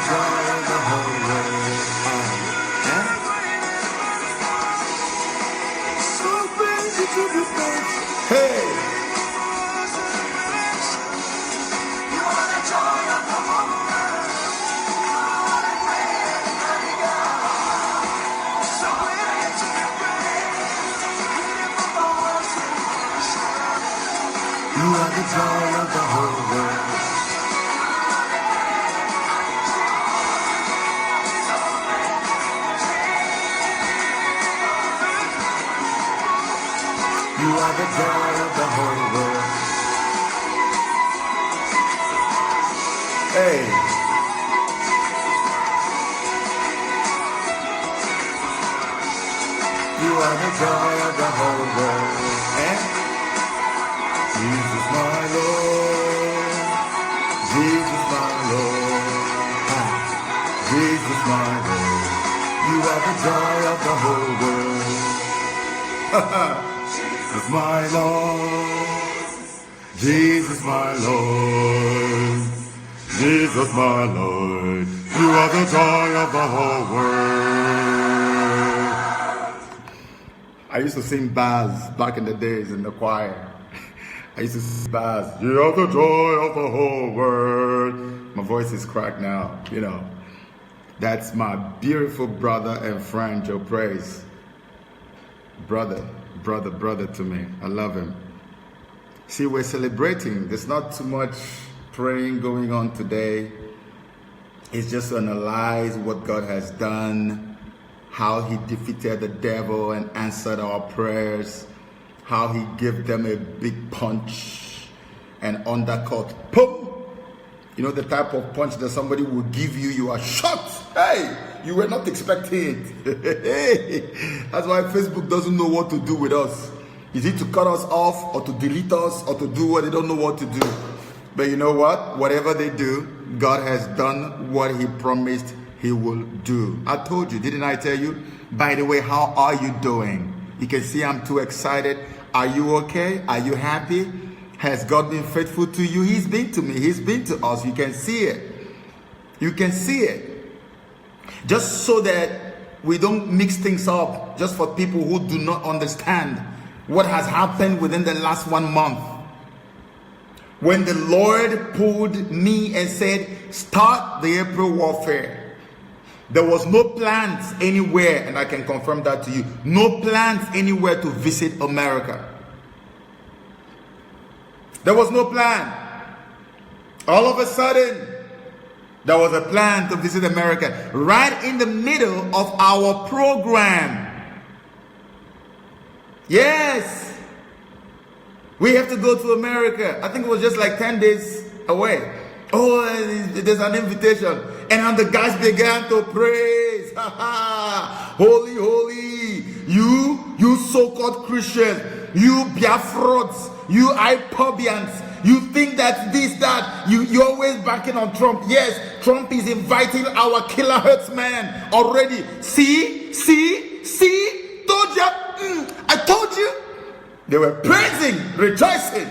joy of the whole world. So crazy to be praised. Hey. You are the joy of the whole world. So crazy to be praised. You are the joy of the whole world. You are the joy of the whole world. Hey. You are the joy of the whole world. Eh? Jesus my Lord. Jesus my Lord. Ah. Jesus my Lord. You are the joy of the whole world. Jesus my Lord, Jesus my Lord, Jesus my Lord, you are the joy of the whole world. I used to sing bars back in the days in the choir. I used to sing bars, you are the joy of the whole world. My voice is cracked now, you know. That's my beautiful brother and friend, Joe Praise. Brother to me. I love him. See, we're celebrating. There's not too much praying going on today. It's just to analyze what God has done, how he defeated the devil and answered our prayers, how he gave them a big punch and undercut. Boom! You know the type of punch that somebody will give you, you are shocked. Hey, you were not expecting it. That's why Facebook doesn't know what to do with us. Is it to cut us off or to delete us or to do what they don't know what to do? But you know what? Whatever they do, God has done what he promised he will do. I told you, didn't I tell you? By the way, how are you doing? You can see I'm too excited. Are you okay? Are you happy? Has God been faithful to you? He's been to me. He's been to us. You can see it. You can see it. Just so that we don't mix things up, just for people who do not understand what has happened within the last 1 month. When the Lord pulled me and said, start the April warfare, there was no plans anywhere, and I can confirm that to you, no plans anywhere to visit America. There was no plan. All of a sudden, there was a plan to visit America right in the middle of our program. Yes. We have to go to America. I think it was just like 10 days away. Oh, there's an invitation. And the guys began to praise. Holy, holy. You so-called Christians. You Biafrots. You Ipobians. You think that this, that, you're always backing on Trump. Yes, Trump is inviting our killer herdsmen already. See, told you, I told you. They were praising, rejoicing.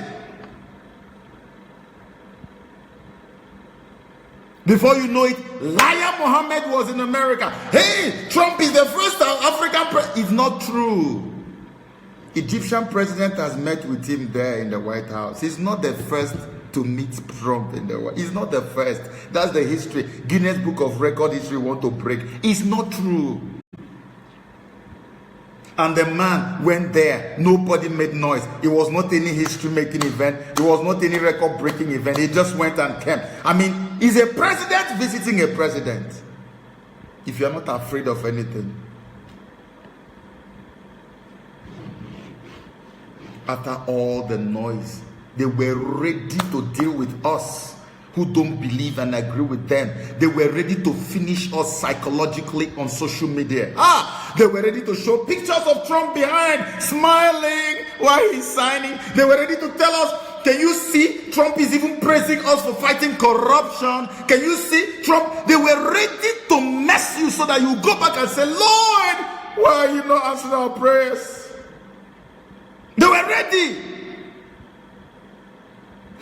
Before you know it, Liar Mohammed was in America. Hey, Trump is the first African president. It's not true. Egyptian president has met with him there in the White House. He's not the first to meet Trump in the White House. He's not the first. That's the history. Guinness Book of Record history want to break. It's not true. And the man went there. Nobody made noise. It was not any history-making event. It was not any record-breaking event. He just went and came. I mean, he's a president visiting a president. If you're not afraid of anything. After all the noise, they were ready to deal with us who don't believe and agree with them. They were ready to finish us psychologically on social media. They were ready to show pictures of Trump behind, smiling while he's signing. They were ready to tell us, can you see Trump is even praising us for fighting corruption? Can you see Trump? They were ready to mess you so that you go back and say, Lord, why are you not answering our prayers? They were ready.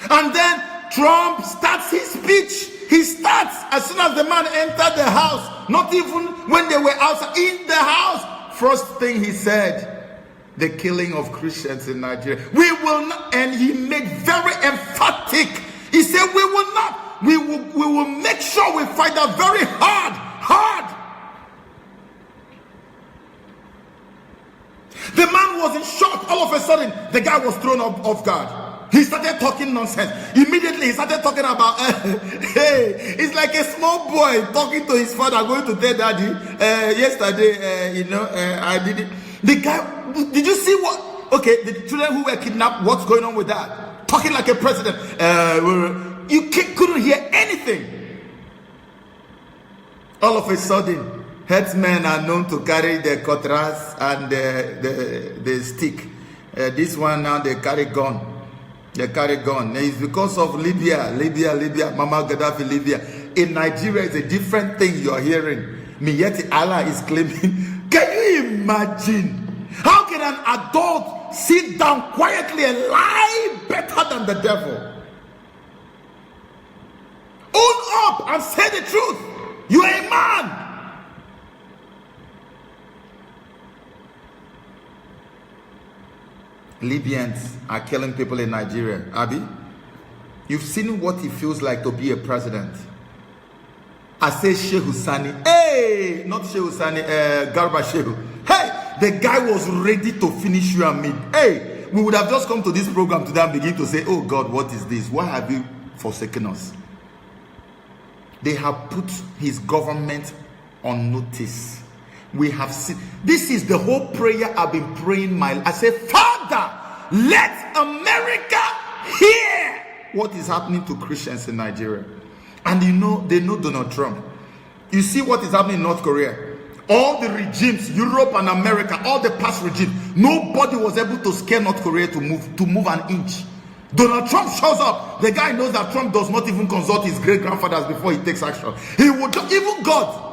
And then Trump starts his speech he starts as soon as the man entered the house, not even when they were outside, in the house. First thing he said, the killing of Christians in Nigeria. We will not, and he made very emphatic. He said, we will not, we will make sure we fight that very hard. The man was in shock. All of a sudden, the guy was thrown off guard. He started talking nonsense. Immediately, he started talking about, hey, it's like a small boy talking to his father, going to tell daddy, yesterday, I did it. The guy, did you see what? Okay, the children who were kidnapped, what's going on with that? Talking like a president. You couldn't hear anything. All of a sudden, headsmen are known to carry the cutlass and the stick. This one now, they carry gun. They carry gun. It's because of Libya, Mama Gaddafi, Libya. In Nigeria, it's a different thing you are hearing. Yet Allah is claiming. Can you imagine? How can an adult sit down quietly and lie better than the devil? Own up and say the truth. You are a man. Libyans are killing people in Nigeria. Abi, you've seen what it feels like to be a president. I say Shehu Sani. Hey, not Shehu Sani, Garba Shehu. Hey, the guy was ready to finish you and me. Hey, we would have just come to this program today and begin to say, oh God, what is this? Why have you forsaken us? They have put his government on notice. We have seen. This is the whole prayer I've been praying. I say, Father, let America hear what is happening to Christians in Nigeria. And they know Donald Trump. You see what is happening in North Korea. All the regimes, Europe and America, all the past regimes, nobody was able to scare North Korea to move an inch. Donald Trump shows up. The guy knows that Trump does not even consult his great-grandfathers before he takes action. He would, even God,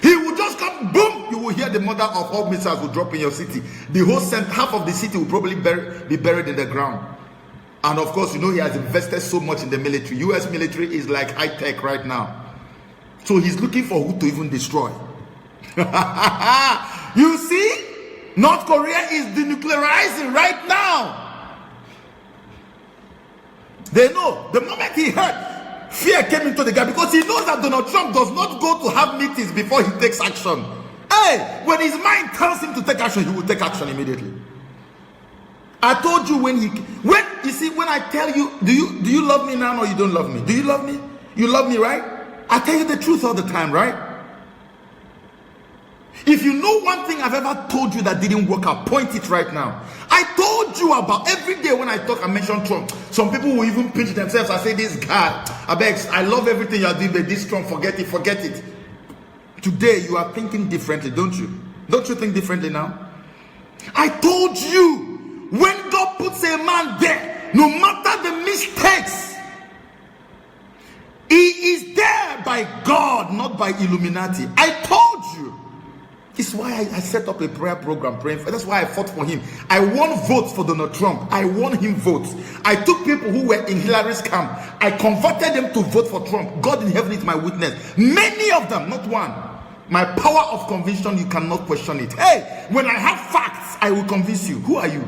he will just come, boom, you will hear the mother of all missiles will drop in your city. The whole half of the city will probably be buried in the ground. And of course, he has invested so much in the military. US military is like high-tech right now. So he's looking for who to even destroy. You see? North Korea is denuclearizing right now. They know. The moment he heard, fear came into the guy because he knows that Donald Trump does not go to have meetings before he takes action. Hey, when his mind tells him to take action, he will take action immediately. I told you when I tell you, do you love me now or you don't love me? Do you love me? You love me, right? I tell you the truth all the time, right? If you know one thing I've ever told you that didn't work out, point it right now. I told you about every day when I talk, I mention Trump. Some people will even pinch themselves. I say, this guy, I love everything you're doing, but this Trump, forget it. Today, you are thinking differently, don't you? Don't you think differently now? I told you, when God puts a man there, no matter the mistakes, he is there by God, not by Illuminati. I told you. It's why I set up a prayer program praying for. That's why I fought for him. I won votes for Donald Trump. I won him votes. I took people who were in Hillary's camp. I converted them to vote for Trump. God in heaven is my witness. Many of them, not one. My power of conviction, you cannot question it. Hey, when I have facts, I will convince you. Who are you?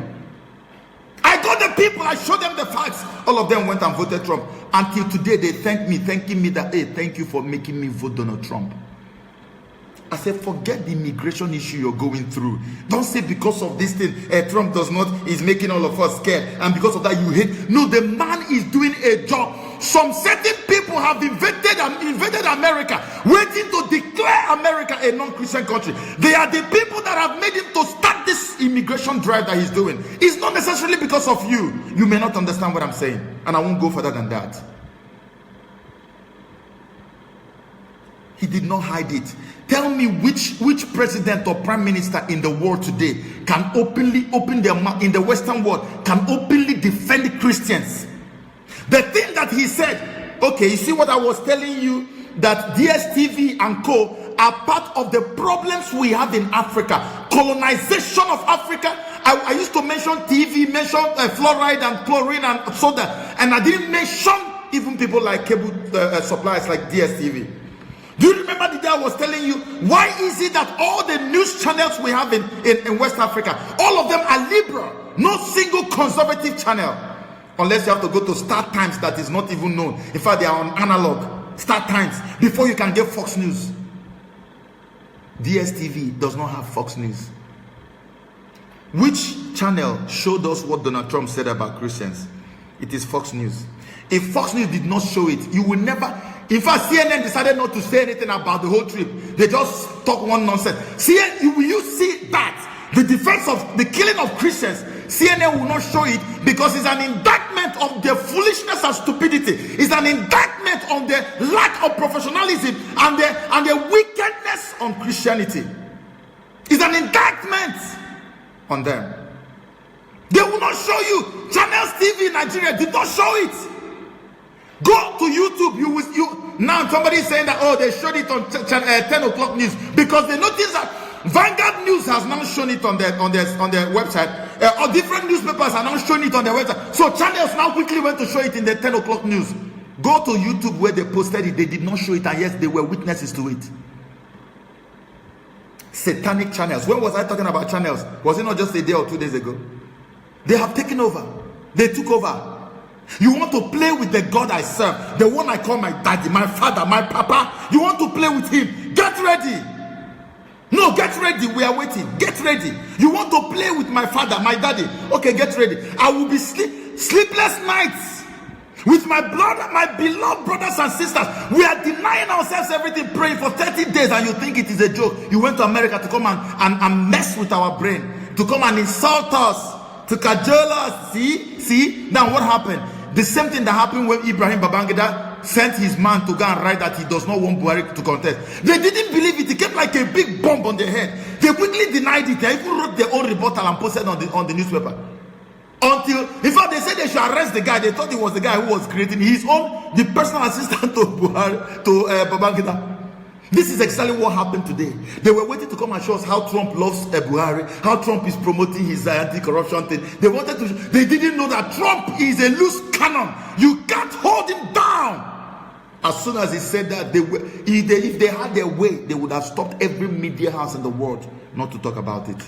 I got the people. I showed them the facts. All of them went and voted Trump. Until today, they thanking me that, hey, thank you for making me vote Donald Trump. I said, forget the immigration issue you're going through. Don't say because of this thing, Trump is making all of us scared. And because of that, you hate. No, the man is doing a job. Some certain people have invaded America, waiting to declare America a non-Christian country. They are the people that have made him to start this immigration drive that he's doing. It's not necessarily because of you. You may not understand what I'm saying. And I won't go further than that. He did not hide it. Tell me which president or prime minister in the world today can openly open their mouth in the Western world, can openly defend Christians. The thing that he said, okay, you see what I was telling you, that DSTV and co are part of the problems we have in Africa. Colonization of Africa. I used to mention TV, mention fluoride and chlorine and soda, and I didn't mention even people like cable suppliers like DSTV. Do you remember the day I was telling you, why is it that all the news channels we have in West Africa, all of them are liberal, no single conservative channel, unless you have to go to Star Times that is not even known. In fact, they are on analog, Star Times, before you can get Fox News. DSTV does not have Fox News. Which channel showed us what Donald Trump said about Christians? It is Fox News. If Fox News did not show it, you will never. In fact, CNN decided not to say anything about the whole trip. They just talk one nonsense. CNN, will you see that? The defense of the killing of Christians, CNN will not show it because it's an indictment of their foolishness and stupidity. It's an indictment on the lack of professionalism and the wickedness on Christianity. It's an indictment on them. They will not show you. Channels TV in Nigeria did not show it. Go to YouTube. Now somebody is saying that, oh, they showed it on 10 o'clock news because they noticed that Vanguard News has now shown it on their website. Or different newspapers are now showing it on their website. So channels now quickly went to show it in the 10 o'clock news. Go to YouTube where they posted it. They did not show it, and yes, they were witnesses to it. Satanic channels. When was I talking about channels? Was it not just a day or 2 days ago? They have taken over. They took over. You want to play with the God I serve, the one I call my daddy, my father, my papa. You want to play with him? Get ready. No, get ready. We are waiting. Get ready. You want to play with my father, my daddy? Okay, get ready. I will be sleepless nights with my beloved brothers and sisters. We are denying ourselves everything, praying for 30 days, and you think it is a joke. You went to America to come and mess with our brain, to come and insult us, to cajole us. See? Now what happened? The same thing that happened when Ibrahim Babangida sent his man to go and write that he does not want Buhari to contest. They didn't believe it. It came like a big bomb on their head. They quickly denied it. They even wrote their own rebuttal and posted on the newspaper. Until, in fact, they said they should arrest the guy. They thought it was the guy who was creating the personal assistant to Buhari, to Babangida. This is exactly what happened today. They were waiting to come and show us how Trump loves Buhari, how Trump is promoting his anti-corruption thing. They didn't know that Trump is a loose cannon. You can't hold him down. As soon as he said that, if they had their way, they would have stopped every media house in the world not to talk about it.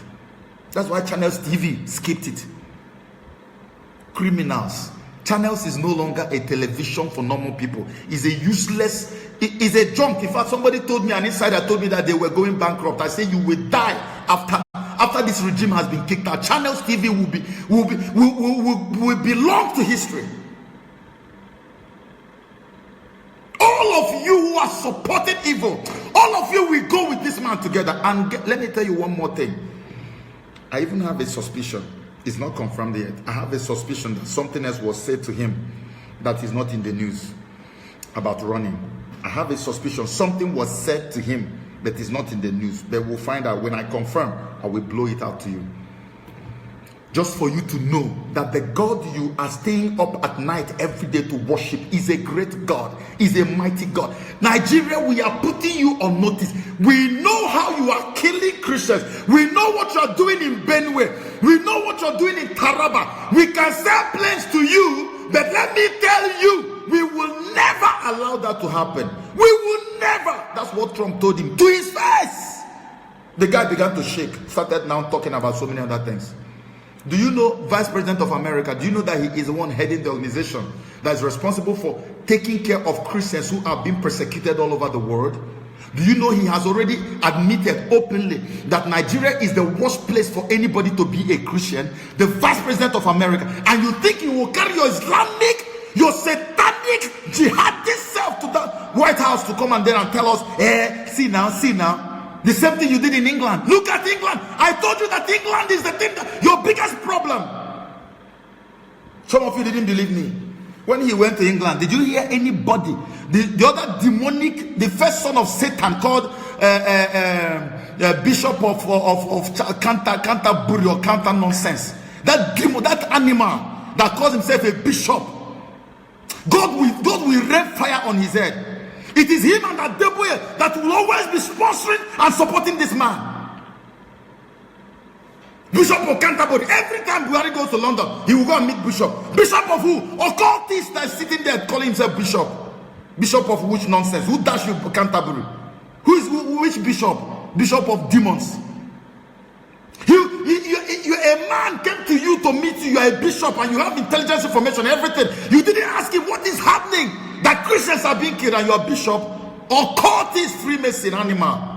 That's why Channels TV skipped it. Criminals. Channels is no longer a television for normal people. It's a useless, it's a junk. In fact, somebody told me, an insider told me that they were going bankrupt. I said, you will die after this regime has been kicked out. Channels TV will belong to history. All of you who are supporting evil, all of you will go with this man together. And let me tell you one more thing. I even have a suspicion. It's not confirmed yet. I have a suspicion that something else was said to him that is not in the news about running. I have a suspicion something was said to him that is not in the news. But we'll find out. When I confirm, I will blow it out to you. Just for you to know that the God you are staying up at night every day to worship is a great God, is a mighty God. Nigeria, we are putting you on notice. We know how you are killing Christians. We know what you are doing in Benue. We know what you are doing in Taraba. We can sell planes to you, but let me tell you, we will never allow that to happen. We will never. That's what Trump told him to his face. The guy began to shake, started now talking about so many other things. Do you know Vice President of America? Do you know that he is the one heading the organization that is responsible for taking care of Christians who are being persecuted all over the world? Do you know he has already admitted openly that Nigeria is the worst place for anybody to be a Christian? The Vice President of America. And you think you will carry your Islamic, your satanic, jihadist self to the White House to come and then and tell us, see now. The same thing you did in England. Look at England. I told you that England is the thing, your biggest problem. Some of you didn't believe me. When he went to England, did you hear anybody? The other demonic, the first son of Satan called Bishop of Canterbury or Canter nonsense. That animal that calls himself a bishop. God will rain fire on his head. It is him and that devil that will always be sponsoring and supporting this man. Bishop of Canterbury. Every time Buhari goes to London, he will go and meet Bishop. Bishop of who? Occultist that's sitting there calling himself Bishop. Bishop of which nonsense? Who dash you Canterbury? Which bishop? Bishop of demons. A man came to you to meet you. You are a bishop and you have intelligence information, everything. You didn't ask him what is happening. That Christians are being killed and you are bishop. Occultist, Freemason, animal.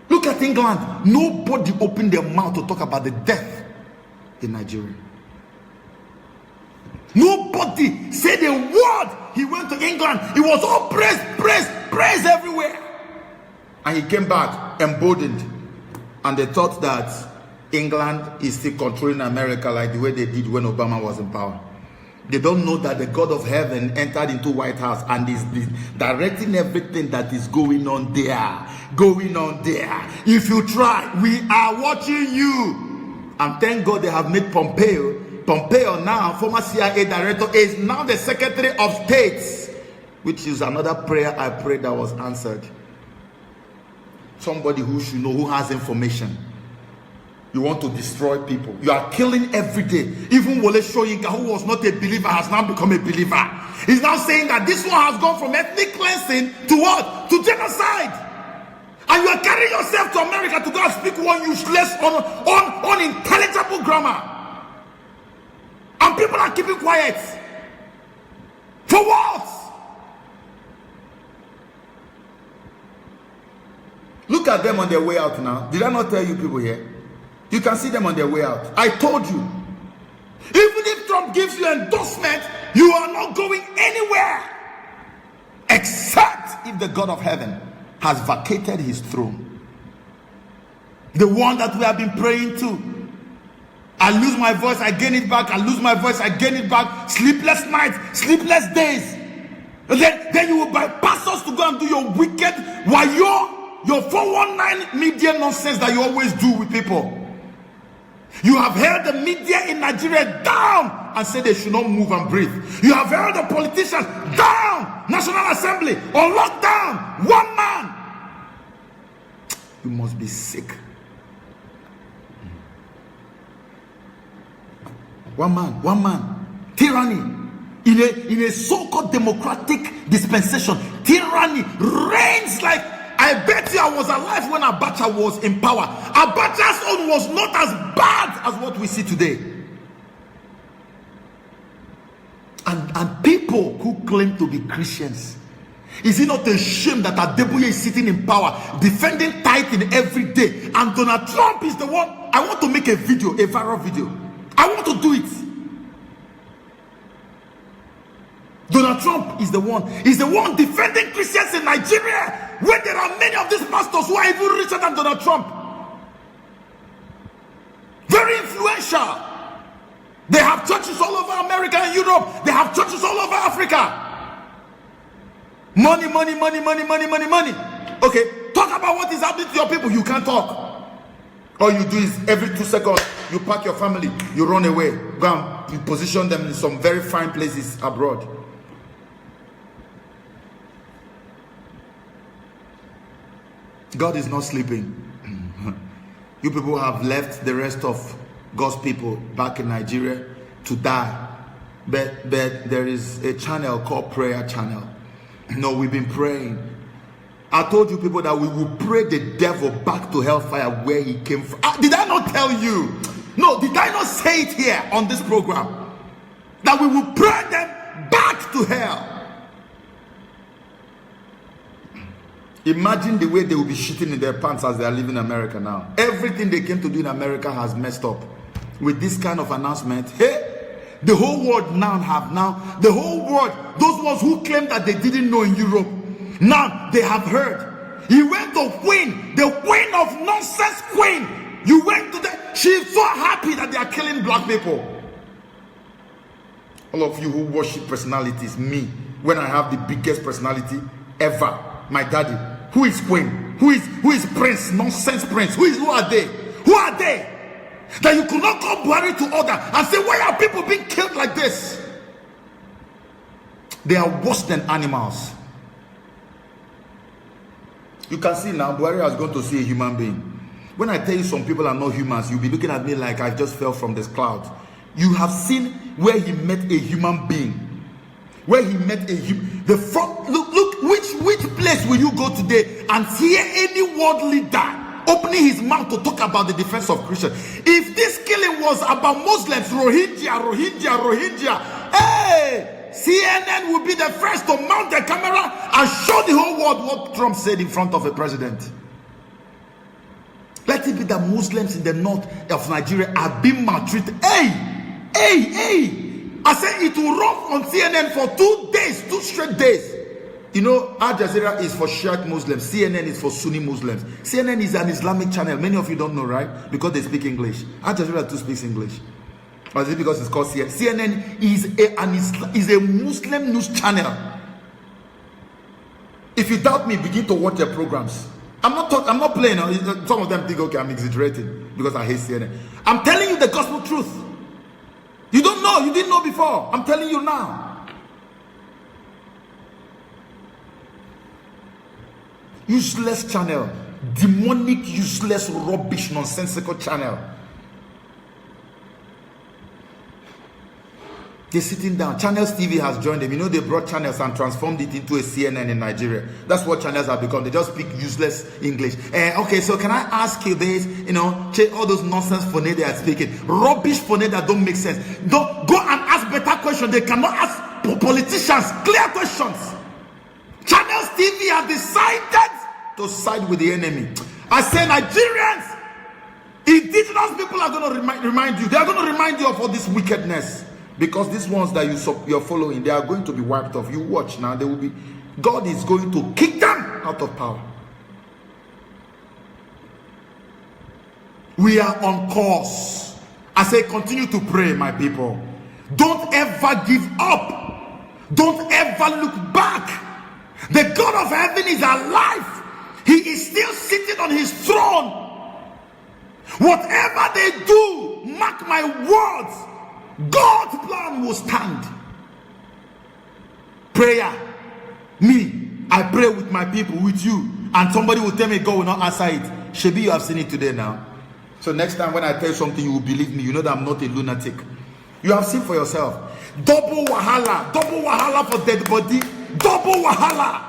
Look at England. Nobody opened their mouth to talk about the death in Nigeria. Nobody said a word. He went to England. It was all praise everywhere. And he came back emboldened. And they thought that England is still controlling America like the way they did when Obama was in power. They don't know that the God of heaven entered into White House and is directing everything that is going on there. If you try, we are watching you. And thank God they have made Pompeo now, former CIA director, is now the Secretary of State, which is another prayer I prayed that was answered. Somebody who should know, who has information. You want to destroy people. You are killing every day. Even Wole Soyinka, who was not a believer, has now become a believer. He's now saying that this one has gone from ethnic cleansing to what? To genocide. And you are carrying yourself to America to go and speak one useless, unintelligible grammar. And people are keeping quiet. For what? Look at them on their way out now. Did I not tell you people here? You can see them on their way out. I told you. Even if Trump gives you endorsement, you are not going anywhere. Except if the God of heaven has vacated his throne. The one that we have been praying to. I lose my voice, I gain it back. I lose my voice, I gain it back. Sleepless nights, sleepless days. And then you will bypass us to go and do your wicked, your 419 media nonsense that you always do with people. You have held the media in Nigeria down and said they should not move and breathe. You have held the politicians down. National Assembly on lockdown. One man. You must be sick. One man. Tyranny. In a so-called democratic dispensation, tyranny reigns like... I bet you I was alive when Abacha was in power. Abacha's own was not as bad as what we see today. And people who claim to be Christians, is it not a shame that Adeboye is sitting in power, defending tithing every day, and Donald Trump is the one? I want to make a video, a viral video. I want to do it. Donald Trump is the one. He's the one defending Christians in Nigeria, where there are many of these pastors who are even richer than Donald Trump. Very influential. They have churches all over America and Europe. They have churches all over Africa. Money. Okay, talk about what is happening to your people. You can't talk. All you do is every 2 seconds, you pack your family, you run away. Go and you position them in some very fine places abroad. God is not sleeping. You people have left the rest of God's people back in Nigeria to die. But there is a channel called Prayer Channel. No, we've been praying. I told you people that we will pray the devil back to hellfire where he came from. Did I not tell you? No, did I not say it here on this program? That we will pray them back to hell. Imagine the way they will be shitting in their pants as they are leaving America now. Everything they came to do in America has messed up. With this kind of announcement, hey, the whole world the whole world, those ones who claim that they didn't know in Europe, now they have heard. He went to Queen, the queen of nonsense queen. You went to she's so happy that they are killing black people. All of you who worship personalities, me, when I have the biggest personality ever, my daddy. Who is Queen? Who is Prince? Nonsense Prince. Who are they? Who are they? That you could not call Buhari to order and say, why are people being killed like this? They are worse than animals. You can see now, Buhari has gone to see a human being. When I tell you some people are not humans, you'll be looking at me like I just fell from this cloud. You have seen where he met a human being. Where he met a human. The front, look, which place will you go today and hear any world leader opening his mouth to talk about the defense of Christians? If this killing was about Muslims, Rohingya, hey, CNN would be the first to mount the camera and show the whole world what Trump said in front of a president. Let it be that Muslims in the north of Nigeria are being maltreated. Hey! I said it will run on CNN for 2 days, 2 straight days. You know, Al Jazeera is for Shiite Muslims. CNN is for Sunni Muslims. CNN is an Islamic channel. Many of you don't know, right? Because they speak English. Al Jazeera too speaks English. Or is it because it's called CNN? CNN is a Muslim news channel. If you doubt me, begin to watch their programs. I'm not playing. Some of them think, okay, I'm exaggerating because I hate CNN. I'm telling you the gospel truth. You don't know. You didn't know before. I'm telling you now. Useless channel. Demonic, useless, rubbish, nonsensical channel. They're sitting down. Channels TV has joined them. You know, they brought channels and transformed it into a CNN in Nigeria. That's what channels have become. They just speak useless English. Okay, so can I ask you this? You know, check all those nonsense phony they are speaking. Rubbish phony that don't make sense. Don't go and ask better questions. They cannot ask politicians clear questions. Channels TV have decided to side with the enemy. I say Nigerians, indigenous people are going to remind you. They are going to remind you of all this wickedness. Because these ones that you're following, they are going to be wiped off. You watch now, they will be. God is going to kick them out of power. We are on course. I say, continue to pray, my people. Don't ever give up. Don't ever look back. The God of heaven is alive. He is still sitting on his throne. Whatever they do, mark my words, God's plan will stand. Prayer. Me, I pray with my people, with you, and somebody will tell me God will not answer it. Shebi, you have seen it today now. So next time when I tell you something, you will believe me. You know that I'm not a lunatic. You have seen for yourself. Double wahala for dead body. Double wahala.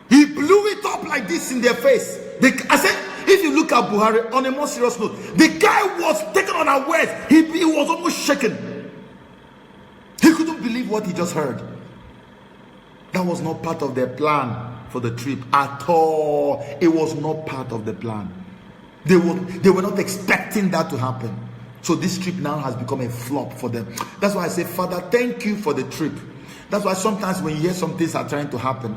He blew it up like this in their face. I said, if you look at Buhari, on a more serious note, the guy was taken unawares. He was almost shaken. He couldn't believe what he just heard. That was not part of their plan for the trip at all. It was not part of the plan. They were not expecting that to happen. So this trip now has become a flop for them. That's why I say, Father, thank you for the trip. That's why sometimes when you hear some things are trying to happen,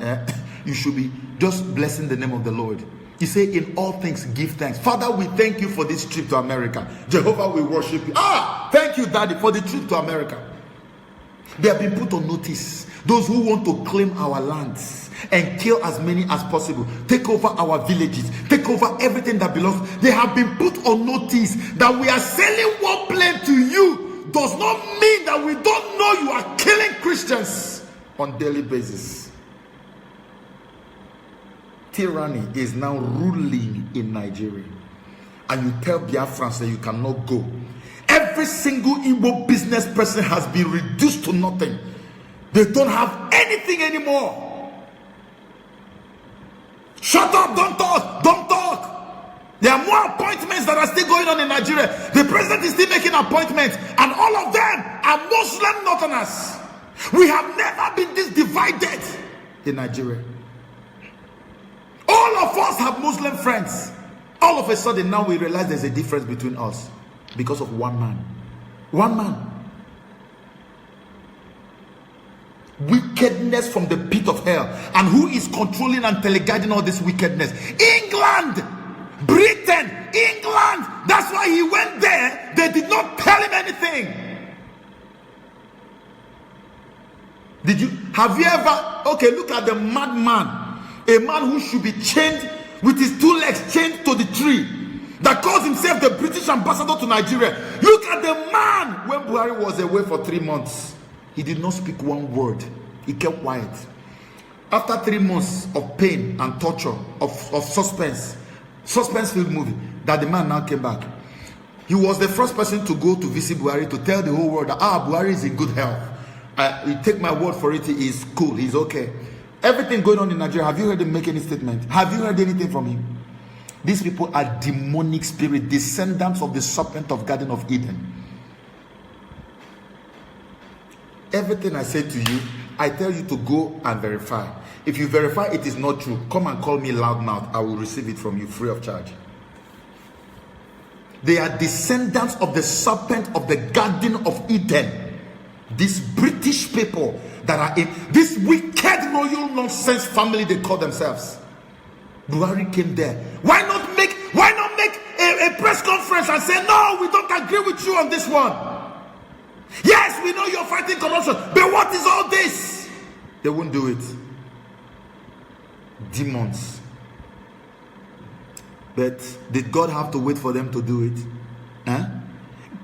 you should be just blessing the name of the Lord. He said, in all things, give thanks. Father, we thank you for this trip to America. Jehovah, we worship you. Thank you, Daddy, for the trip to America. They have been put on notice. Those who want to claim our lands and kill as many as possible, take over our villages, take over everything that belongs. They have been put on notice that we are selling one plane to you. Does not mean that we don't know you are killing Christians on a daily basis. Tyranny is now ruling in Nigeria, and you tell Biafrans that you cannot go. Every single Igbo business person has been reduced to nothing. They don't have anything anymore. Shut up, don't talk. There are more appointments that are still going on in Nigeria. The president is still making appointments, and all of them are Muslim northerners. We have never been this divided in Nigeria. All of us have Muslim friends. All of a sudden now we realize there's a difference between us because of one man. One man. Wickedness from the pit of hell. And who is controlling and teleguiding all this wickedness? England, Britain, England. That's why he went there. They did not tell him anything. Have you ever, okay, look at the madman. A man who should be chained with his 2 legs chained to the tree, that calls himself the British ambassador to Nigeria. Look at the man. When Buhari was away for 3 months, he did not speak one word. He kept quiet. After 3 months of pain and torture, of suspense-filled movie, that the man now came back. He was the first person to go to visit Buhari to tell the whole world that Buhari is in good health. You take my word for it, he is cool, he's okay. Everything going on in Nigeria, have you heard him make any statement? Have you heard anything from him? These people are demonic spirit, descendants of the serpent of Garden of Eden. Everything I say to you, I tell you to go and verify. If you verify it is not true, come and call me loudmouth. I will receive it from you free of charge. They are descendants of the serpent of the Garden of Eden. These British people that are in this wicked royal nonsense family they call themselves. Buhari came there. Why not make a press conference and say, no, we don't agree with you on this one. Yes, we know you're fighting corruption, but what is all this? They won't do it. Demons. But did God have to wait for them to do it? Huh?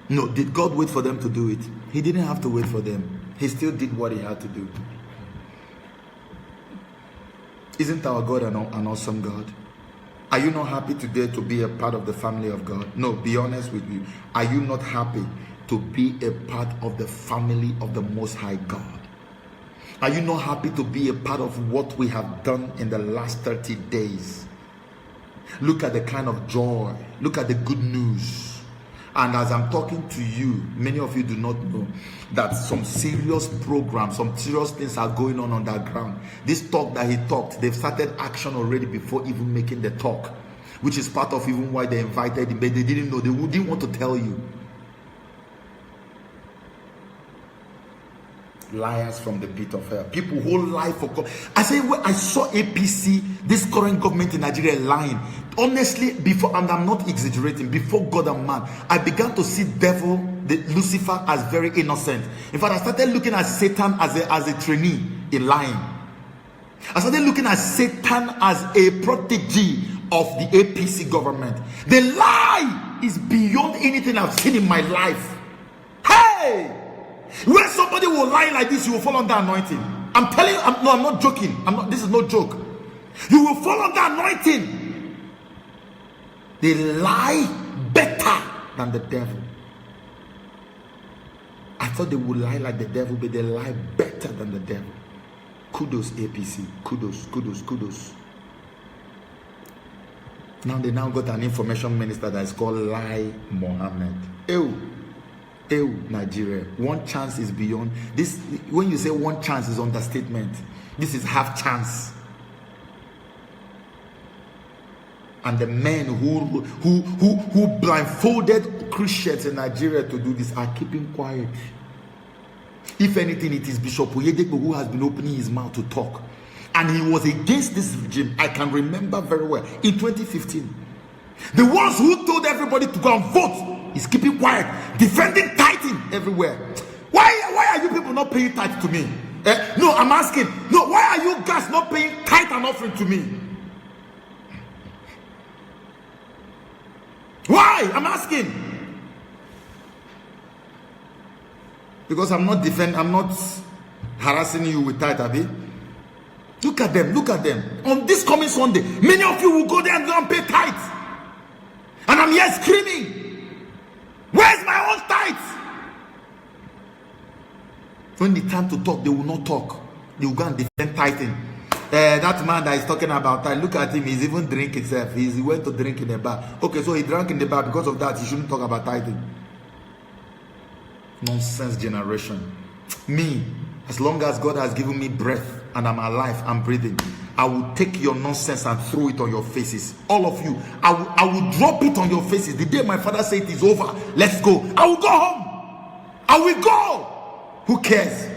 No, did God wait for them to do it? He didn't have to wait for them. He still did what he had to do. Isn't our God an awesome God? Are you not happy today to be a part of the family of God? No, be honest with you. Are you not happy to be a part of the family of the Most High God? Are you not happy to be a part of what we have done in the last 30 days? Look at the kind of joy. Look at the good news. And as I'm talking to you, many of you do not know that some serious programs, some serious things are going on underground. This talk that he talked, they've started action already before even making the talk, which is part of even why they invited him, but they didn't know. They didn't want to tell you. Liars from the pit of hell. People whole life for I say when I saw APC, this current government in Nigeria, lying. Honestly, before, and I'm not exaggerating, before God and man, I began to see devil, Lucifer, as very innocent. In fact, I started looking at Satan as a trainee in lying. I started looking at Satan as a protege of the APC government. The lie is beyond anything I've seen in my life. Hey! When somebody will lie like this, you will fall under anointing. I'm telling you, I'm not joking. This is no joke. You will fall under anointing. They lie better than the devil. I thought they would lie like the devil, but they lie better than the devil. Kudos, APC. Kudos, kudos, kudos. Now they got an information minister that is called Lai Mohammed. Ew. Nigeria, one chance is beyond this. When you say one chance is understatement. This is half chance. And the men who blindfolded Christians in Nigeria to do this are keeping quiet. If anything, it is Bishop Oyedepo who has been opening his mouth to talk, and he was against this regime. I can remember very well in 2015. The ones who told everybody to go and vote is keeping quiet, defending tithing everywhere. Why are you people not paying tithe to me? No, I'm asking. No, why are you guys not paying tithe and offering to me? Why? I'm asking. Because I'm not harassing you with tithe, Abi. Look at them. On this coming Sunday, many of you will go there and go and pay tithe. And I'm here screaming, where's my own tithe? When the time to talk, they will not talk. They will go and defend tithing. That man that is talking about tithe, look at him, he's even drinking himself. He went to drink in the bar. Okay, so he drank in the bar. Because of that, he shouldn't talk about tithing. Nonsense generation. Me, as long as God has given me breath and I'm alive, I'm breathing, I will take your nonsense and throw it on your faces. All of you. I will drop it on your faces. The day my father said it is over, let's go, I will go home. I will go. Who cares?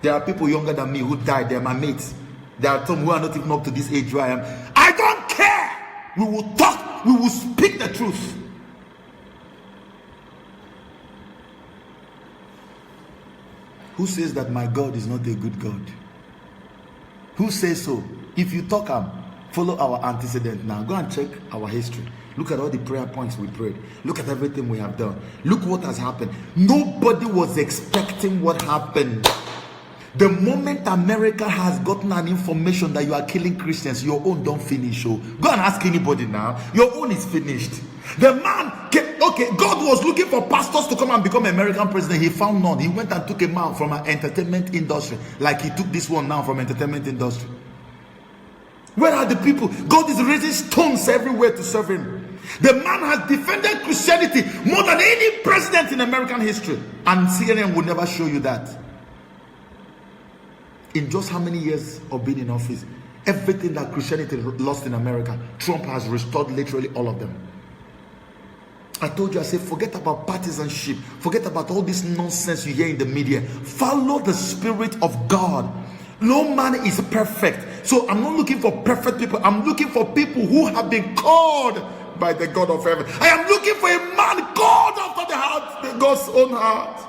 There are people younger than me who died. They're my mates. There are some who are not even up to this age where I am. I don't care. We will talk. We will speak the truth. Who says that my God is not a good God? Who says so? If you talk, follow our antecedent now. Go and check our history. Look at all the prayer points we prayed. Look at everything we have done. Look what has happened. Nobody was expecting what happened. The moment America has gotten an information that you are killing Christians, your own don't finish. Oh, go and ask anybody now. Your own is finished. The man, okay, God was looking for pastors to come and become American president. He found none. He went and took a man from an entertainment industry, like he took this one now from entertainment industry. Where are the people? God is raising stones everywhere to serve him. The man has defended Christianity more than any president in American history, and CNN will never show you that. In just how many years of being in office, everything that Christianity lost in America, Trump has restored literally all of them. I told you, I said, forget about partisanship. Forget about all this nonsense you hear in the media. Follow the Spirit of God. No man is perfect. So I'm not looking for perfect people. I'm looking for people who have been called by the God of heaven. I am looking for a man called after the heart, God's own heart.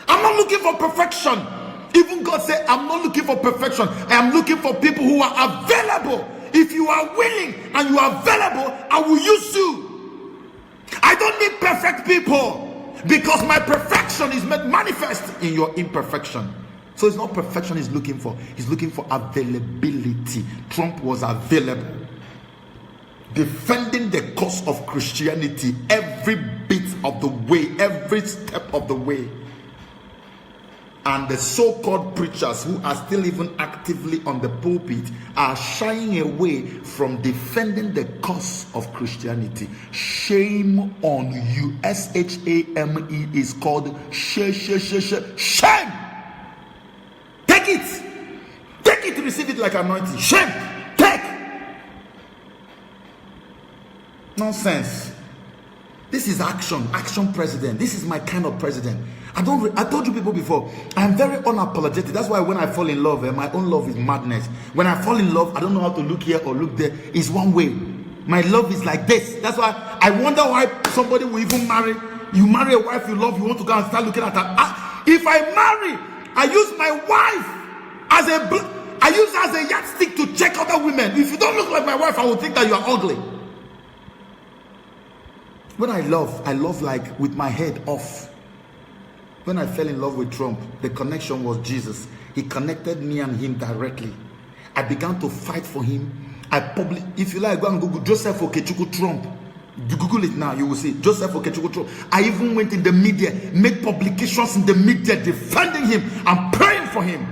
I'm not looking for perfection. Even God said, I'm not looking for perfection. I am looking for people who are available. If you are willing and you are available, I will use you. I don't need perfect people, because my perfection is made manifest in your imperfection. So it's not perfection he's looking for. He's looking for availability. Trump was available, defending the cause of Christianity every bit of the way, every step of the way. And the so-called preachers who are still even actively on the pulpit are shying away from defending the cause of Christianity. Shame on you. S-H-A-M-E is called shame. Take it. Take it. Receive it like anointing. Shame. Take. Nonsense. This is action. Action president. This is my kind of president. I told you people before, I'm very unapologetic. That's why when I fall in love, my own love is madness. When I fall in love, I don't know how to look here or look there. It's one way. My love is like this. That's why I wonder why somebody will even marry. You marry a wife you love, you want to go and start looking at her. If I marry, I use my wife as a yardstick to check other women. If you don't look like my wife, I will think that you are ugly. When I love like with my head off. When I fell in love with Trump, the connection was Jesus. He connected me and him directly. I began to fight for him. If you like, go and Google Joseph Okechukwu Trump. You Google it now, you will see Joseph Okechukwu Trump. I even went in the media, made publications in the media defending him and praying for him.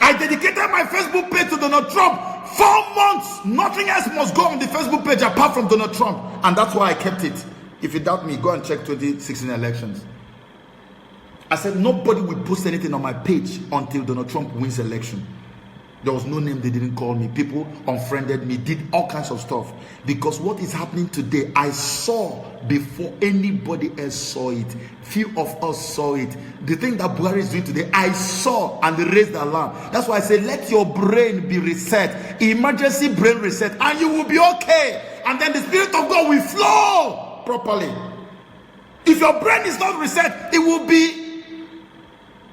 I dedicated my Facebook page to Donald Trump. 4 months, nothing else must go on the Facebook page apart from Donald Trump. And that's why I kept it. If you doubt me, go and check 2016 elections. I said nobody will post anything on my page until Donald Trump wins election. There was no name, they didn't call me. People unfriended me, did all kinds of stuff. Because what is happening today, I saw before anybody else saw it. Few of us saw it. The thing that Buhari is doing today, I saw, and they raised the alarm. That's why I say let your brain be reset. Emergency brain reset, and you will be okay. And then the Spirit of God will flow properly. If your brain is not reset, it will be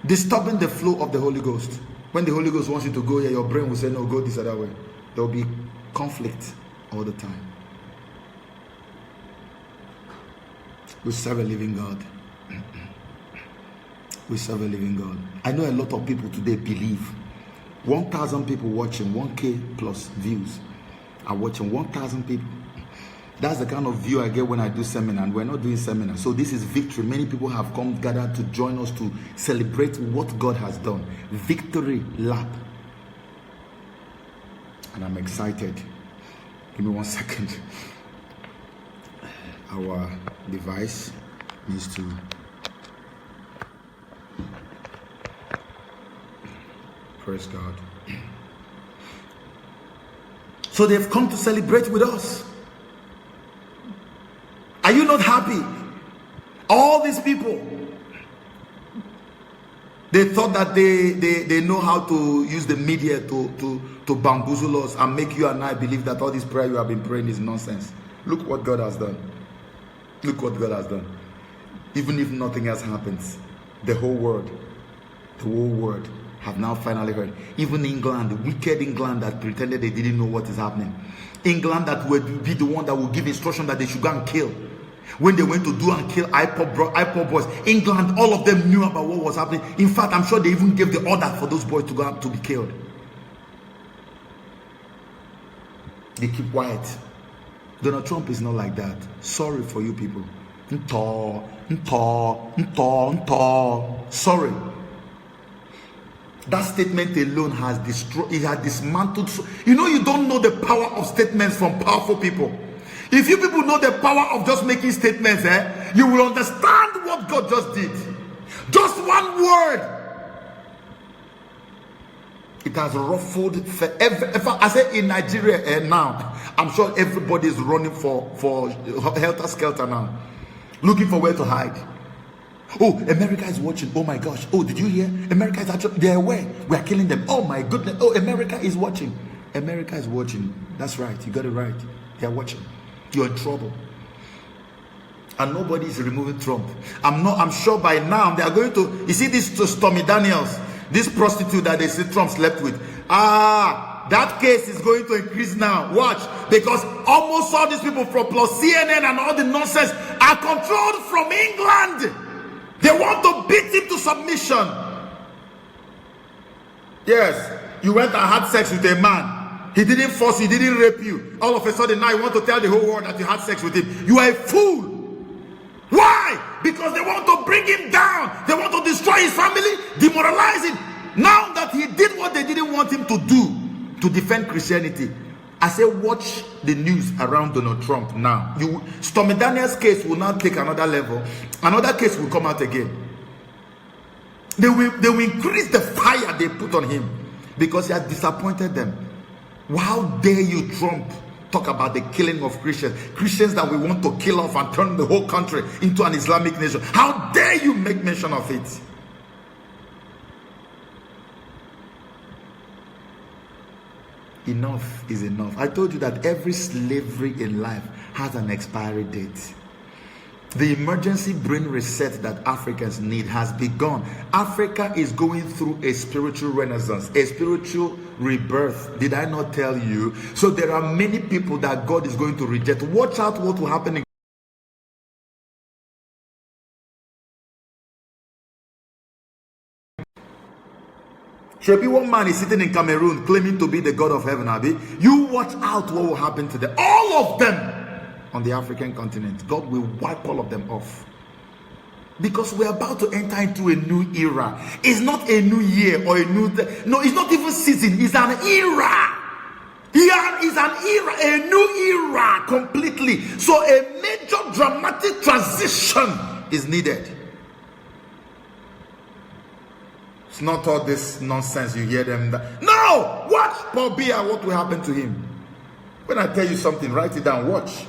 disturbing the flow of the Holy Ghost. When the Holy Ghost wants you to go here, your brain will say, no, go this other way. There will be conflict all the time. We serve a living God. We serve a living God. I know a lot of people today believe. 1,000 people watching, 1K plus views are watching. 1,000 people. That's the kind of view I get when I do seminar, and we're not doing seminar. So this is victory. Many people have come gathered to join us to celebrate what God has done. Victory lap. And I'm excited. Give me 1 second. Our device needs to... Praise God. So they've come to celebrate with us. Are you not happy? All these people, they thought that they know how to use the media to bamboozle us and make you and I believe that all this prayer you have been praying is nonsense. Look what God has done. Look what God has done. Even if nothing else happens, the whole world have now finally heard. Even England, the wicked England that pretended they didn't know what is happening. England that would be the one that will give instruction that they should go and kill. When they went to do and kill IPOB boys, England, all of them knew about what was happening. In fact, I'm sure they even gave the order for those boys to go out to be killed. They keep quiet. Donald Trump is not like that. Sorry for you people. Sorry. That statement alone has destroyed, it has dismantled. You know, you don't know the power of statements from powerful people. If you people know the power of just making statements, you will understand what God just did. Just one word. It has ruffled forever. I say in Nigeria now, I'm sure everybody is running for helter skelter now, looking for where to hide. Oh, America is watching. Oh my gosh. Oh, did you hear? America is actually, they're aware. We are killing them. Oh my goodness. Oh, America is watching. America is watching. That's right. You got it right. They are watching. You're in trouble. And nobody is removing Trump. I'm sure by now they are going to, you see this Stormy Daniels, this prostitute that they say Trump slept with. That case is going to increase now. Watch. Because almost all these people from plus CNN and all the nonsense are controlled from England. They want to beat him to submission. Yes, you went and had sex with a man. He didn't force you, he didn't rape you. All of a sudden now you want to tell the whole world that you had sex with him. You are a fool. Why? Because they want to bring him down. They want to destroy his family, demoralize him. Now that he did what they didn't want him to do, to defend Christianity, I say watch the news around Donald Trump now. Stormy Daniels' case will now take another level. Another case will come out again. They will increase the fire they put on him because he has disappointed them. How dare you, Trump, talk about the killing of Christians that we want to kill off and turn the whole country into an Islamic nation? How dare you make mention of it? Enough is enough. I told you that every slavery in life has an expiry date. The emergency brain reset that Africans need has begun. Africa is going through a spiritual renaissance, a spiritual rebirth. Did I not tell you? So there are many people that God is going to reject. Watch out what will happen in Shebi. One man is sitting in Cameroon claiming to be the God of heaven, Abi. You watch out what will happen to them. All of them on the African continent. God will wipe all of them off. Because we're about to enter into a new era. It's not a new year or a new... No, it's not even season. It's an era. Here is an era, a new era completely. So a major dramatic transition is needed. It's not all this nonsense you hear them. No! Watch Paul Biya, what will happen to him. When I tell you something, write it down. Watch.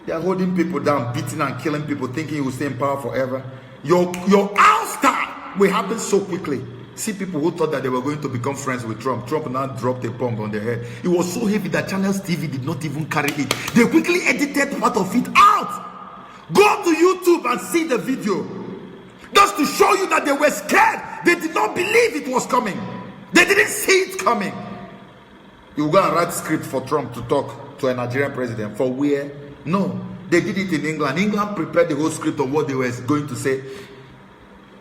They are holding people down, beating and killing people, thinking you will stay in power forever. Your ouster will happen so quickly. See people who thought that they were going to become friends with Trump. Trump now dropped a bomb on their head. It was so heavy that Channels TV did not even carry it. They quickly edited part of it out. Go to YouTube and see the video. Just to show you that they were scared. They did not believe it was coming. They didn't see it coming. You go and write script for Trump to talk to a Nigerian president. For where? No. They did it in England. England prepared the whole script of what they were going to say.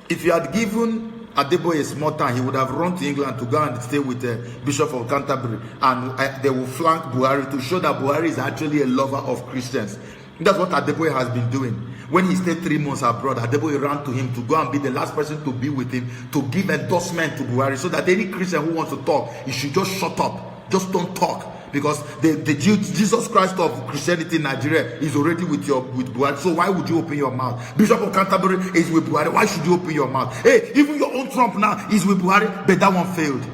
If you had given Adeboye a small time, he would have run to England to go and stay with the Bishop of Canterbury. And they will flank Buhari to show that Buhari is actually a lover of Christians. That's what Adeboye has been doing. When he stayed 3 months abroad, Adeboye ran to him to go and be the last person to be with him, to give endorsement to Buhari, so that any Christian who wants to talk, he should just shut up. Just don't talk. Because the Jesus Christ of Christianity in Nigeria is already with Buhari. So why would you open your mouth? Bishop of Canterbury is with Buhari. Why should you open your mouth? Hey, even your own Trump now is with Buhari, but that one failed.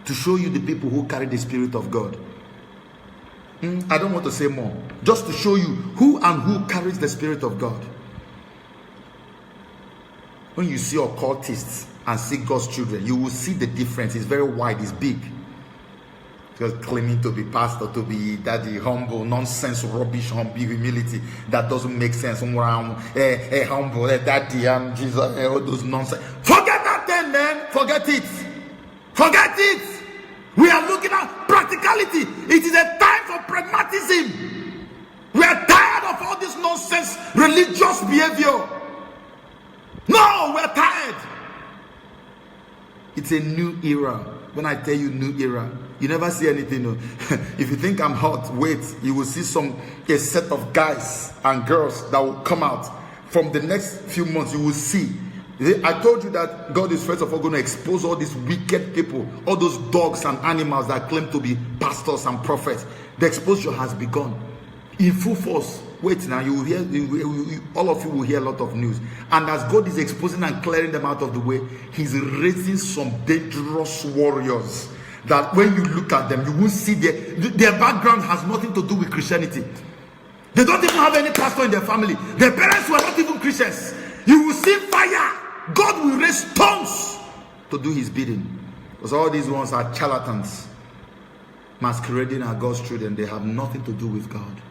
To show you the people who carry the Spirit of God. I don't want to say more. Just to show you who and who carries the Spirit of God. When you see occultists and see God's children, you will see the difference. It's very wide, it's big. Just claiming to be pastor, to be daddy, humble, nonsense, rubbish, humble, humility. That doesn't make sense. Humble, daddy, and Jesus, all those nonsense. Forget that then, man. Forget it. Forget it. We are looking at practicality. It is a time for pragmatism. We are tired of all this nonsense religious behavior. No, we're tired. It's a new era. When I tell you new era, you never see anything. No. If you think I'm hot, wait. You will see a set of guys and girls that will come out from the next few months. You will see. I told you that God is first of all going to expose all these wicked people, all those dogs and animals that claim to be pastors and prophets. The exposure has begun in full force. Wait now, you will hear, all of you will hear a lot of news. And as God is exposing and clearing them out of the way, He's raising some dangerous warriors that when you look at them, you will see their background has nothing to do with Christianity. They don't even have any pastor in their family. Their parents were not even Christians. You will see fire. God will raise tongues to do His bidding. Because all these ones are charlatans masquerading as God's children. They have nothing to do with God.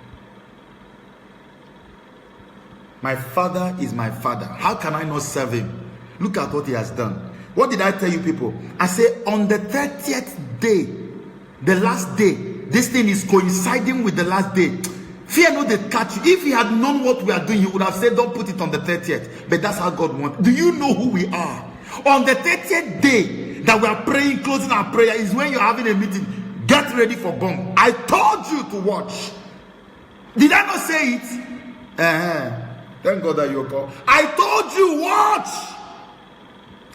My Father is my Father. How can I not serve Him? Look at what He has done. What did I tell you people? I say on the 30th day, the last day, this thing is coinciding with the last day. Fear not, they catch you. If He had known what we are doing, He would have said, don't put it on the 30th. But that's how God wants. Do you know who we are? On the 30th day that we are praying, closing our prayer, is when you're having a meeting. Get ready for bomb. I told you to watch. Did I not say it? Thank God that you're called. I told you, watch.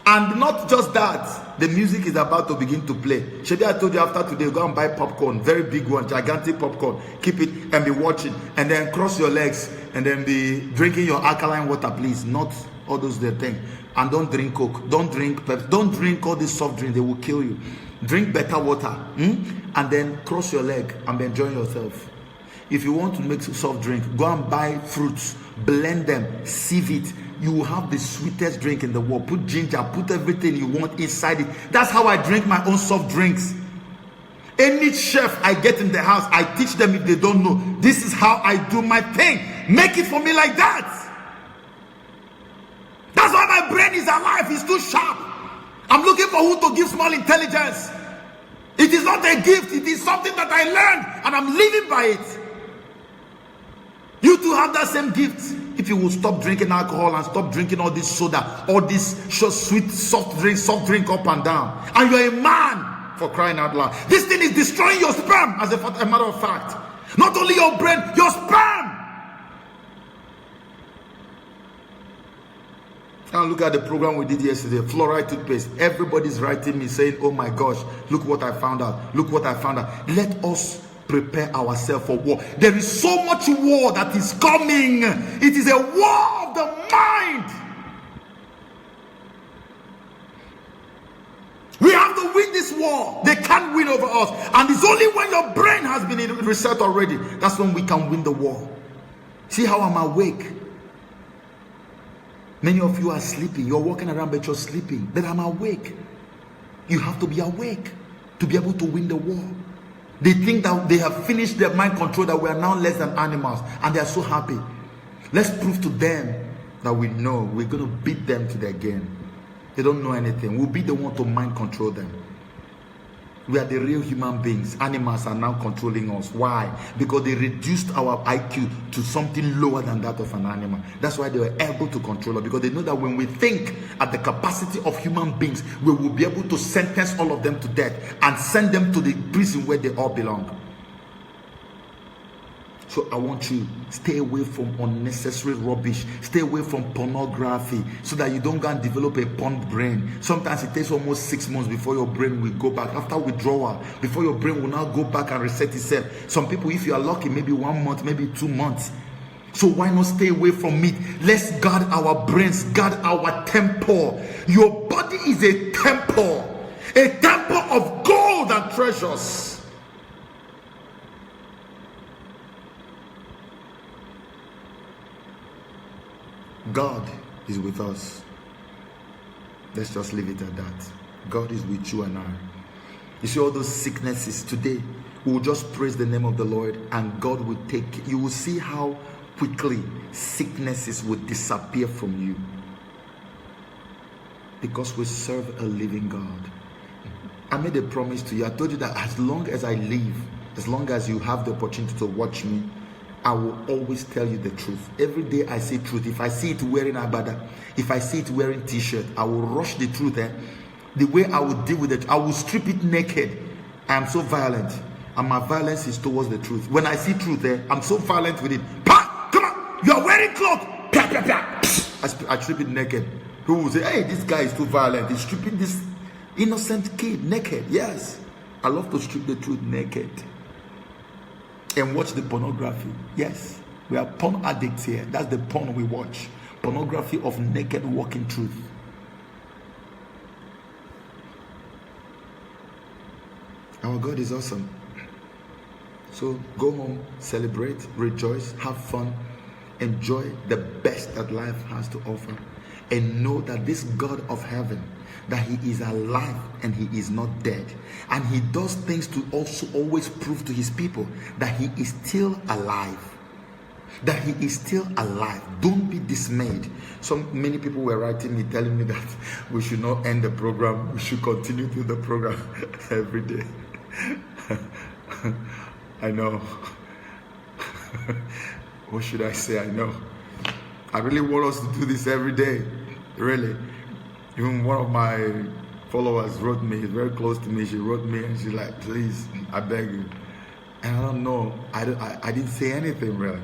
And not just that, the music is about to begin to play. Shebi, I told you after today, go and buy popcorn, very big one, gigantic popcorn. Keep it and be watching. And then cross your legs and then be drinking your alkaline water, please. Not all those things. And don't drink Coke. Don't drink Pepsi. Don't drink all this soft drink. They will kill you. Drink better water. And then cross your leg and be enjoying yourself. If you want to make soft drink, go and buy fruits. Blend them. Sieve it. You will have the sweetest drink in the world. Put ginger, put everything you want inside it. That's how I drink my own soft drinks. Any chef I get in the house, I teach them if they don't know. This is how I do my thing. Make it for me like that. That's why my brain is alive. It's too sharp. I'm looking for who to give small intelligence. It is not a gift. It is something that I learned and I'm living by it. You too have that same gift. If you will stop drinking alcohol and stop drinking all this soda, all this sweet soft drink up and down, and you're a man, for crying out loud. This thing is destroying your sperm, as a matter of fact. Not only your brain, your sperm. Now look at the program we did yesterday, fluoride toothpaste. Everybody's writing me saying, oh my gosh, look what I found out. Look what I found out. Let us prepare ourselves for war. There is so much war that is coming. It is a war of the mind. We have to win this war. They can't win over us. And it's only when your brain has been reset already, that's when we can win the war. See how I'm awake. Many of you are sleeping. You're walking around but you're sleeping. But I'm awake. You have to be awake to be able to win the war. They think that they have finished their mind control, that we are now less than animals, and they are so happy. Let's prove to them that we know we're going to beat them to their game. They don't know anything. We'll be the one to mind control them. We are the real human beings. Animals are now controlling us. Why? Because they reduced our IQ to something lower than that of an animal. That's why they were able to control us. Because they know that when we think at the capacity of human beings, we will be able to sentence all of them to death and send them to the prison where they all belong. So I want you, stay away from unnecessary rubbish. Stay away from pornography so that you don't go and develop a porn brain. Sometimes it takes almost 6 months before your brain will go back. After withdrawal, before your brain will now go back and reset itself. Some people, if you are lucky, maybe 1 month, maybe 2 months. So why not stay away from it? Let's guard our brains, guard our temple. Your body is a temple of gold and treasures. God is with us. Let's just leave it at that. God is with you and I. You see all those sicknesses today, we will just praise the name of the Lord and God will take. You will see how quickly sicknesses will disappear from you. Because we serve a living God. I made a promise to you. I told you that as long as I live, as long as you have the opportunity to watch me, I will always tell you the truth. Every day I say truth. If I see it wearing abada, if I see it wearing t-shirt, I will rush the truth. The way I will deal with it, I will strip it naked. I am so violent, and my violence is towards the truth. When I see truth, I'm so violent with it. Pa! Come on, you are wearing clothes. Pa, pa, pa. I strip it naked. Who will say, hey, this guy is too violent. He's stripping this innocent kid naked. Yes, I love to strip the truth naked. And watch the pornography. Yes, we are porn addicts here. That's the porn we watch. Pornography of naked walking truth. Our God is awesome. So go home, celebrate, rejoice, have fun, enjoy the best that life has to offer, and know that this God of heaven, that he is alive and he is not dead, and he does things to also always prove to his people that he is still alive, that he is still alive. Don't be dismayed. Many people were writing me, telling me that we should not end the program, we should continue through the program every day. I know. What should I say? I know. I really want us to do this every day, really. Even one of my followers wrote me, very close to me, she wrote me and she's like, please, I beg you. And I don't know, I didn't say anything really.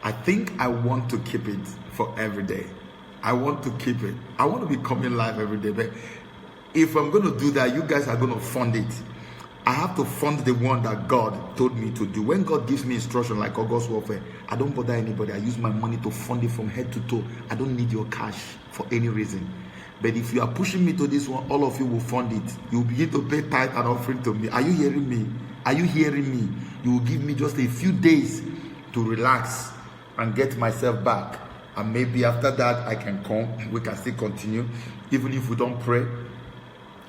I think I want to keep it for every day. I want to keep it. I want to be coming live every day. But if I'm going to do that, you guys are going to fund it. I have to fund the one that God told me to do. When God gives me instruction like August Warfare, I don't bother anybody. I use my money to fund it from head to toe. I don't need your cash for any reason. But if you are pushing me to this one, all of you will fund it. You will begin to pay tithe and offering to me. Are you hearing me? Are you hearing me? You will give me just a few days to relax and get myself back. And maybe after that, I can come. We can still continue. Even if we don't pray,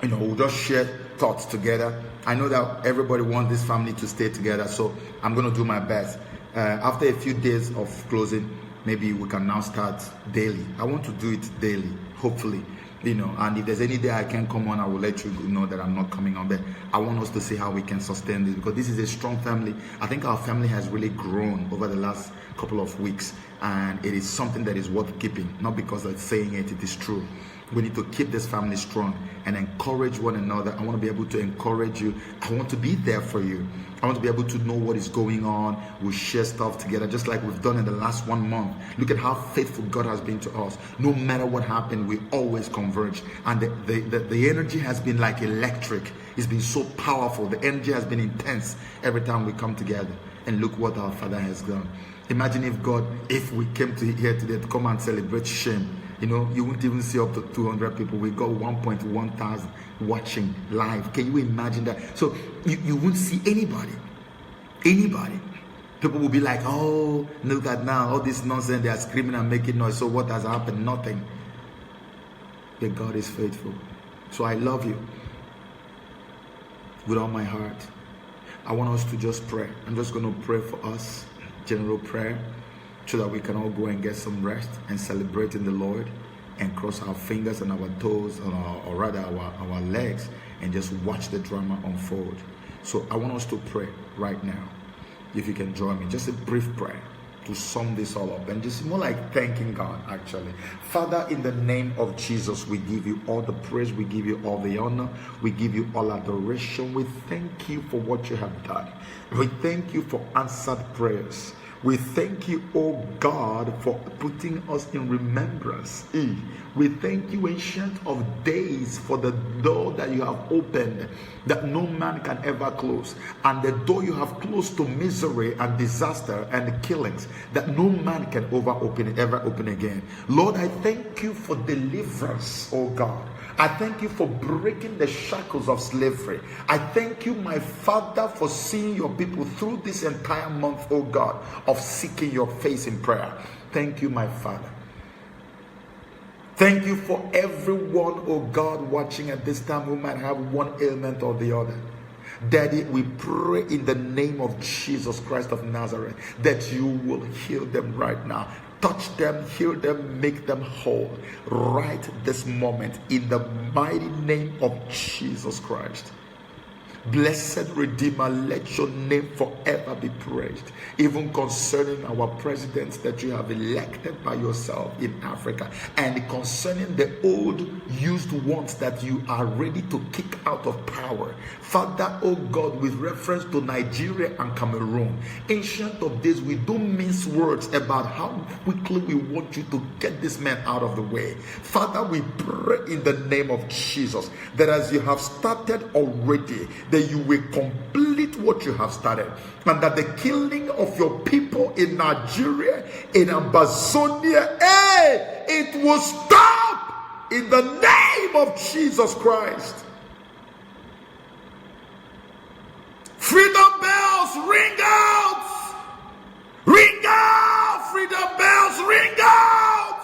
we'll just share thoughts together. I know that everybody wants this family to stay together. So I'm going to do my best. After a few days of closing, maybe we can now start daily. I want to do it daily, hopefully. And if there's any day I can come on, I will let you know that I'm not coming on. But I want us to see how we can sustain this, because this is a strong family. I think our family has really grown over the last couple of weeks, and it is something that is worth keeping. Not because I'm saying it, it is true. We need to keep this family strong and encourage one another. I want to be able to encourage you. I want to be there for you. I want to be able to know what is going on. We share stuff together, just like we've done in the last 1 month. Look at how faithful God has been to us. No matter what happened, we always converge. And the energy has been like electric. It's been so powerful. The energy has been intense every time we come together. And look what our Father has done. Imagine if we came to here today to come and celebrate shame. You wouldn't even see up to 200 people. We got 1.1 thousand watching live. Can you imagine that? So you won't see anybody. People will be like, oh, look at now, all this nonsense, they are screaming and making noise. So what has happened? Nothing. But God is faithful. So I love you with all my heart. I want us to just pray. I'm just going to pray for us, general prayer, so that we can all go and get some rest and celebrate in the Lord and cross our fingers and our toes, or rather our legs, and just watch the drama unfold. So I want us to pray right now. If you can join me, just a brief prayer to sum this all up, and just more like thanking God actually. Father, in the name of Jesus, we give you all the praise, we give you all the honor, we give you all adoration. We thank you for what you have done. We thank you for answered prayers. We thank you, oh God, for putting us in remembrance. We thank you, Ancient of Days, for the door that you have opened that no man can ever close, and the door you have closed to misery and disaster and killings that no man can ever open again. Lord, I thank you for deliverance, oh God. I thank you for breaking the shackles of slavery. I thank you, my Father, for seeing your people through this entire month, oh God, of seeking your face in prayer. Thank you, my Father. Thank you for everyone, oh God, watching at this time who might have one ailment or the other. Daddy, we pray in the name of Jesus Christ of Nazareth that you will heal them right now. Touch them, heal them, make them whole right this moment in the mighty name of Jesus Christ. Blessed Redeemer, let your name forever be praised. Even concerning our presidents that you have elected by yourself in Africa, and concerning the old used ones that you are ready to kick out of power. Father, oh God, with reference to Nigeria and Cameroon, Ancient of Days, we don't mince words about how quickly we want you to get this man out of the way. Father, we pray in the name of Jesus that as you have started already, that you will complete what you have started, and that the killing of your people in Nigeria, in Amazonia, it will stop in the name of Jesus Christ. Freedom bells ring out! Ring out! Freedom bells ring out!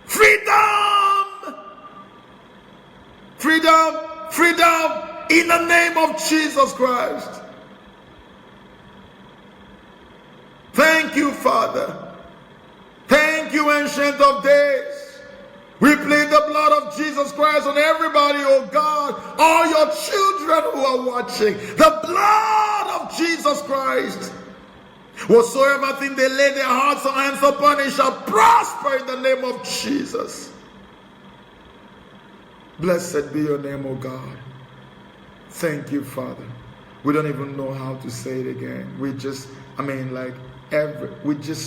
Freedom! Freedom! Freedom! In the name of Jesus Christ. Thank you, Father. Thank you, Ancient of Days. We plead the blood of Jesus Christ on everybody, oh God, all your children who are watching. The blood of Jesus Christ. Whatsoever thing they lay their hearts and hands upon, it shall prosper in the name of Jesus. Blessed be your name, oh God. Thank you, Father. We don't even know how to say it again. We're just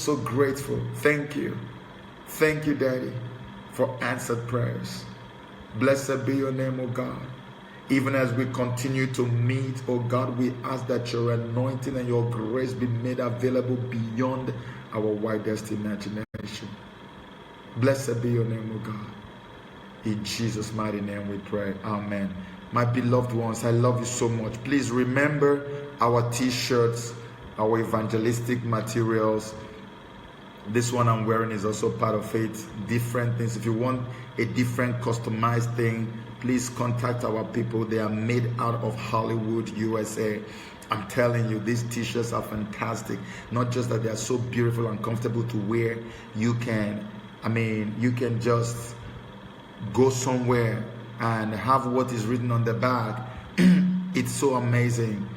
so grateful. Thank you. Thank you, Daddy, for answered prayers. Blessed be your name, O God. Even as we continue to meet, O God, we ask that your anointing and your grace be made available beyond our widest imagination. Blessed be your name, O God. In Jesus' mighty name we pray. Amen. My beloved ones, I love you so much. Please remember our t-shirts, our evangelistic materials. This one I'm wearing is also part of it. Different things. If you want a different customized thing, please contact our people. They are made out of Hollywood, USA. I'm telling you, these t-shirts are fantastic. Not just that they are so beautiful and comfortable to wear. You can just go somewhere and have what is written on the back. It's so amazing.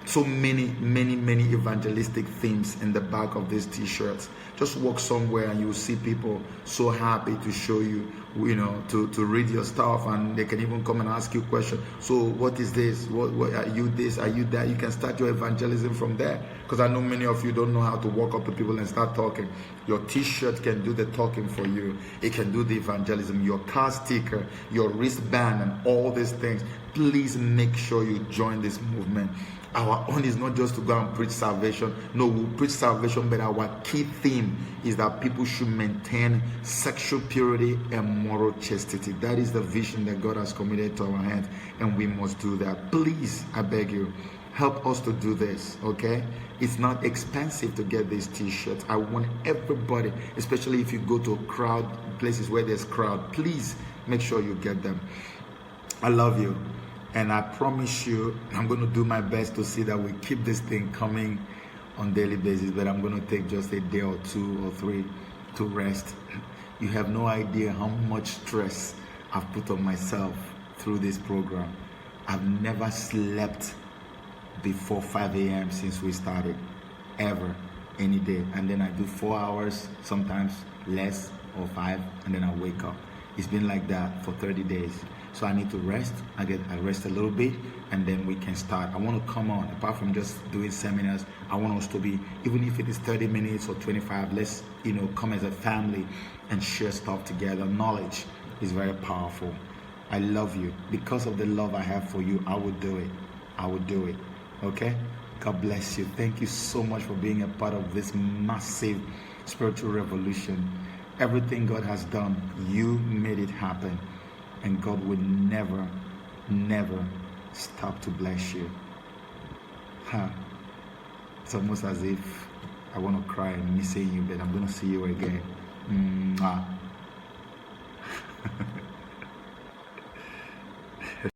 So many evangelistic themes in the back of these t-shirts. Just walk somewhere and you will see people so happy to show you, to read your stuff, and they can even come and ask you questions. So what is this? What are you this? Are you that? You can start your evangelism from there. Because I know many of you don't know how to walk up to people and start talking. Your t-shirt can do the talking for you. It can do the evangelism. Your car sticker, your wristband, and all these things. Please make sure you join this movement. Our own is not just to go and preach salvation. No, we'll preach salvation, but our key theme is that people should maintain sexual purity and moral chastity. That is the vision that God has committed to our hands, and we must do that. Please, I beg you, help us to do this, okay? It's not expensive to get these t-shirts. I want everybody, especially if you go to crowd, places where there's crowd, please make sure you get them. I love you. And I promise you, I'm going to do my best to see that we keep this thing coming on a daily basis. But I'm going to take just a day or 2 or 3 to rest. You have no idea how much stress I've put on myself through this program. I've never slept before 5 a.m. since we started, ever, any day. And then I do 4 hours, sometimes less, or 5, and then I wake up. It's been like that for 30 days. So I need to rest. I rest a little bit, and then we can start. I want to come on, apart from just doing seminars, I want us to be, even if it is 30 minutes or 25, let's, come as a family and share stuff together. Knowledge is very powerful. I love you. Because of the love I have for you, I would do it. I would do it. Okay? God bless you. Thank you so much for being a part of this massive spiritual revolution. Everything God has done, you made it happen. And God will never, never stop to bless you. It's almost as if I want to cry and missing you, but I'm going to see you again. Mwah.